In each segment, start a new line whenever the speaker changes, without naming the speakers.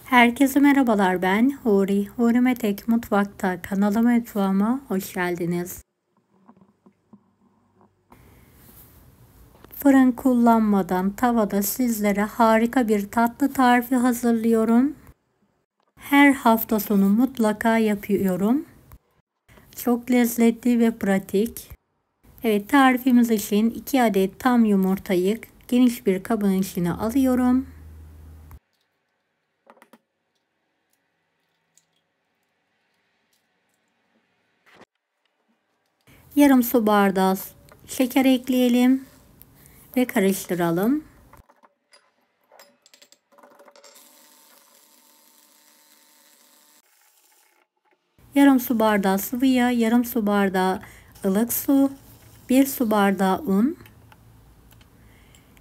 Herkese merhabalar, ben Huri. Huri Metek Mutfak'ta kanalıma mutfağıma hoş geldiniz. Fırın kullanmadan tavada sizlere harika bir tatlı tarifi hazırlıyorum. Her hafta sonu mutlaka yapıyorum. Çok lezzetli ve pratik. Evet, tarifimiz için 2 adet tam yumurtayı geniş bir kabın içine alıyorum. Yarım su bardağı şeker ekleyelim ve karıştıralım. Yarım su bardağı sıvı yağ, yarım su bardağı ılık su, 1 su bardağı un,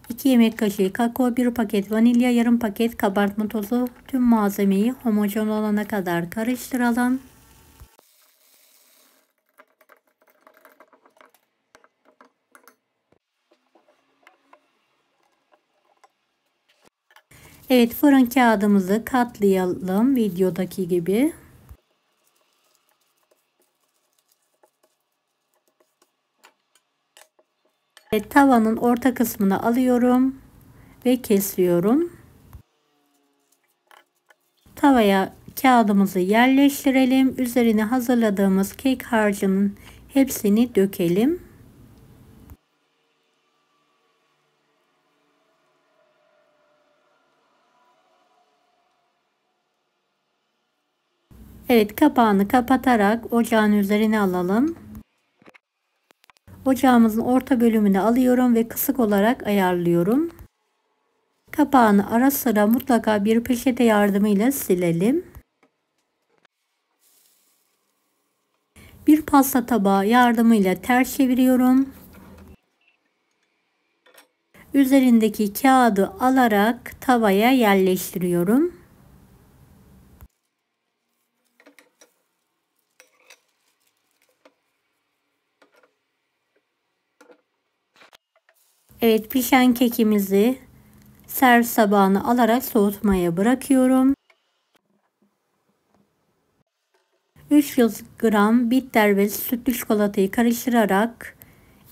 2 yemek kaşığı kakao, 1 paket vanilya, yarım paket kabartma tozu. Tüm malzemeyi homojen olana kadar karıştıralım. Evet, fırın kağıdımızı katlayalım videodaki gibi. Evet, tavanın orta kısmını alıyorum ve kesiyorum. Tavaya kağıdımızı yerleştirelim. Üzerine hazırladığımız kek harcının hepsini dökelim. Evet, kapağını kapatarak ocağın üzerine alalım. Ocağımızın orta bölümünü alıyorum ve kısık olarak ayarlıyorum. Kapağını ara sıra mutlaka bir peçete yardımıyla silelim. Bir pasta tabağı yardımıyla ters çeviriyorum. Üzerindeki kağıdı alarak tavaya yerleştiriyorum. Evet, pişen kekimizi servis tabağına alarak soğutmaya bırakıyorum. 300 gram bitter ve sütlü çikolatayı karıştırarak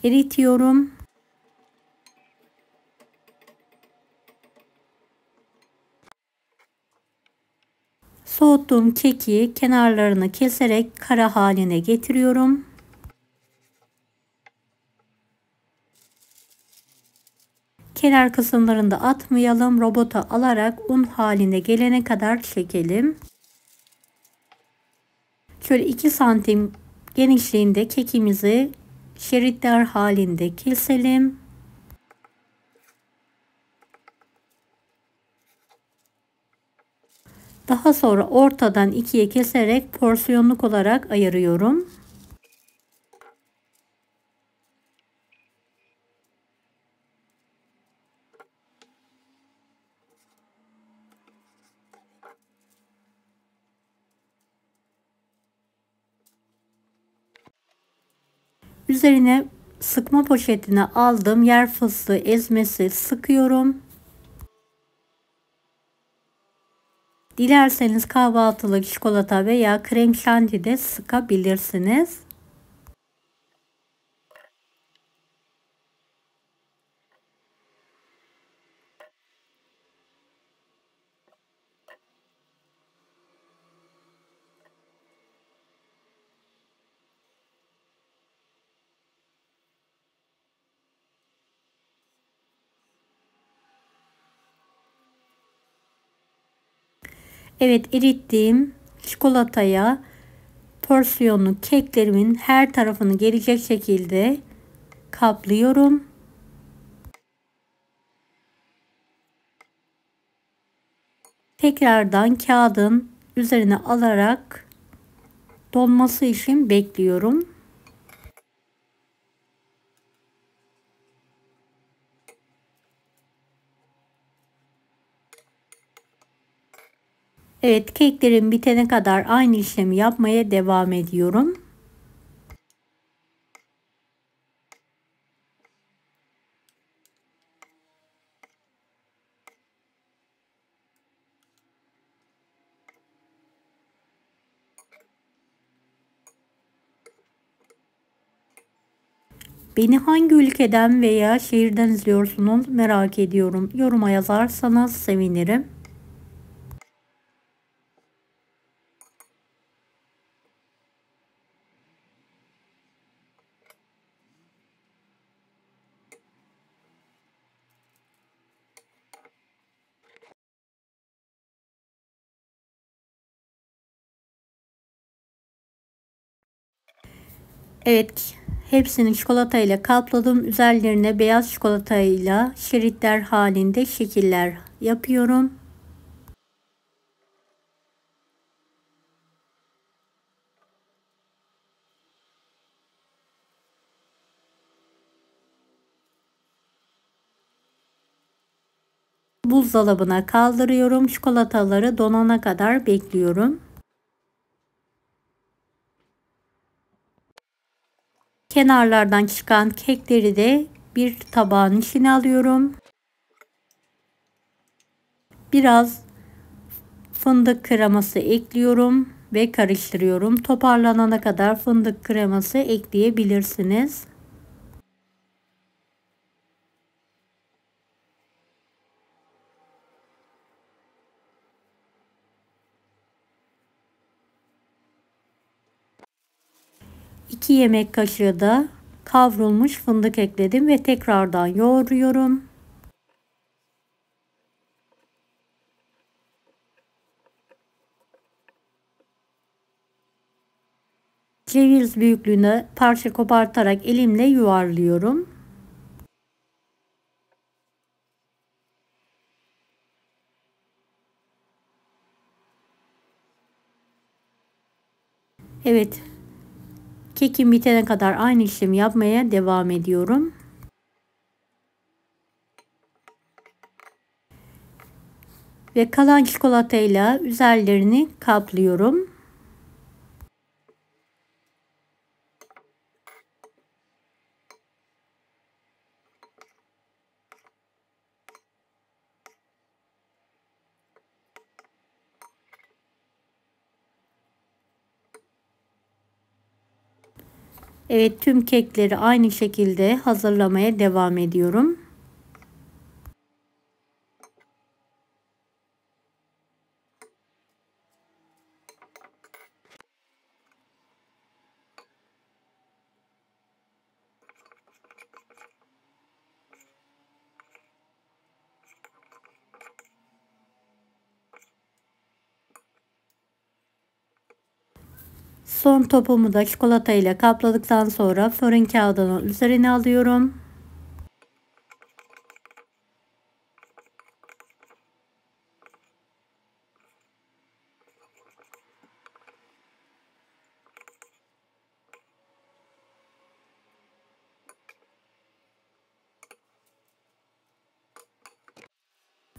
eritiyorum. Soğuttuğum keki kenarlarını keserek kara haline getiriyorum. Kenar kısımlarını da atmayalım. Robota alarak un haline gelene kadar çekelim. Şöyle 2 santim genişliğinde kekimizi şeritler halinde keselim. Daha sonra ortadan ikiye keserek porsiyonluk olarak ayırıyorum. Üzerine sıkma poşetine aldım. Yer fıstığı ezmesi sıkıyorum. Dilerseniz kahvaltılık çikolata veya krem şanti de sıkabilirsiniz. Evet, erittiğim çikolataya porsiyonlu keklerimin her tarafını gelecek şekilde kaplıyorum. Tekrardan kağıdın üzerine alarak donması için bekliyorum. Evet, keklerim bitene kadar aynı işlemi yapmaya devam ediyorum. Beni hangi ülkeden veya şehirden izliyorsunuz merak ediyorum. Yoruma yazarsanız sevinirim. Evet, hepsini çikolata ile kapladım. Üzerlerine beyaz çikolata ile şeritler halinde şekiller yapıyorum. Buzdolabına kaldırıyorum. Çikolataları donana kadar bekliyorum. Kenarlardan çıkan kekleri de bir tabağın içine alıyorum. Biraz fındık kreması ekliyorum ve karıştırıyorum. Toparlanana kadar fındık kreması ekleyebilirsiniz. İki yemek kaşığı da kavrulmuş fındık ekledim ve tekrardan yoğuruyorum. Ceviz büyüklüğünde parça kopartarak elimle yuvarlıyorum. Evet, kekim bitene kadar aynı işlemi yapmaya devam ediyorum. Ve kalan çikolatayla üzerlerini kaplıyorum. Evet, tüm kekleri aynı şekilde hazırlamaya devam ediyorum. Son topumu da çikolata ile kapladıktan sonra fırın kağıdının üzerine alıyorum.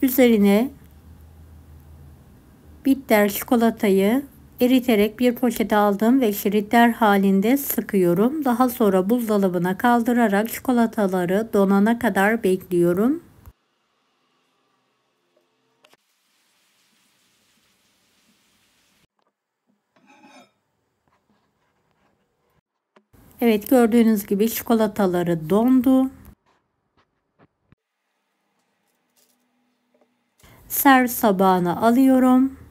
Üzerine bitter çikolatayı eriterek bir poşete aldım ve şeritler halinde sıkıyorum. Daha sonra buzdolabına kaldırarak çikolataları donana kadar bekliyorum. Evet, gördüğünüz gibi çikolataları dondu. Servis tabağına alıyorum.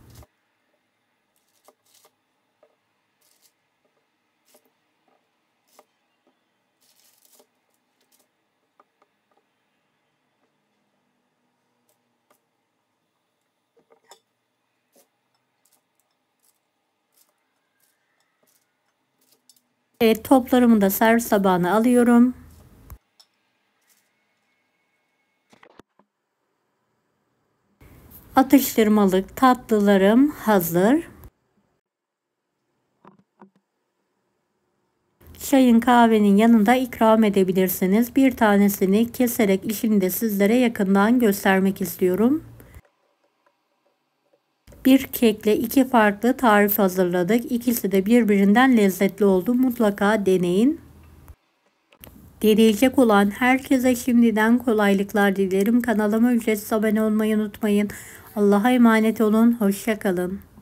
Evet, toplarımı da servis tabağına alıyorum. Atıştırmalık tatlılarım hazır. Çayın kahvenin yanında ikram edebilirsiniz. Bir tanesini keserek işini de sizlere yakından göstermek istiyorum. Bir kekle iki farklı tarif hazırladık. İkisi de birbirinden lezzetli oldu. Mutlaka deneyin. Deneyecek olan herkese şimdiden kolaylıklar dilerim. Kanalıma ücretsiz abone olmayı unutmayın. Allah'a emanet olun. Hoşça kalın.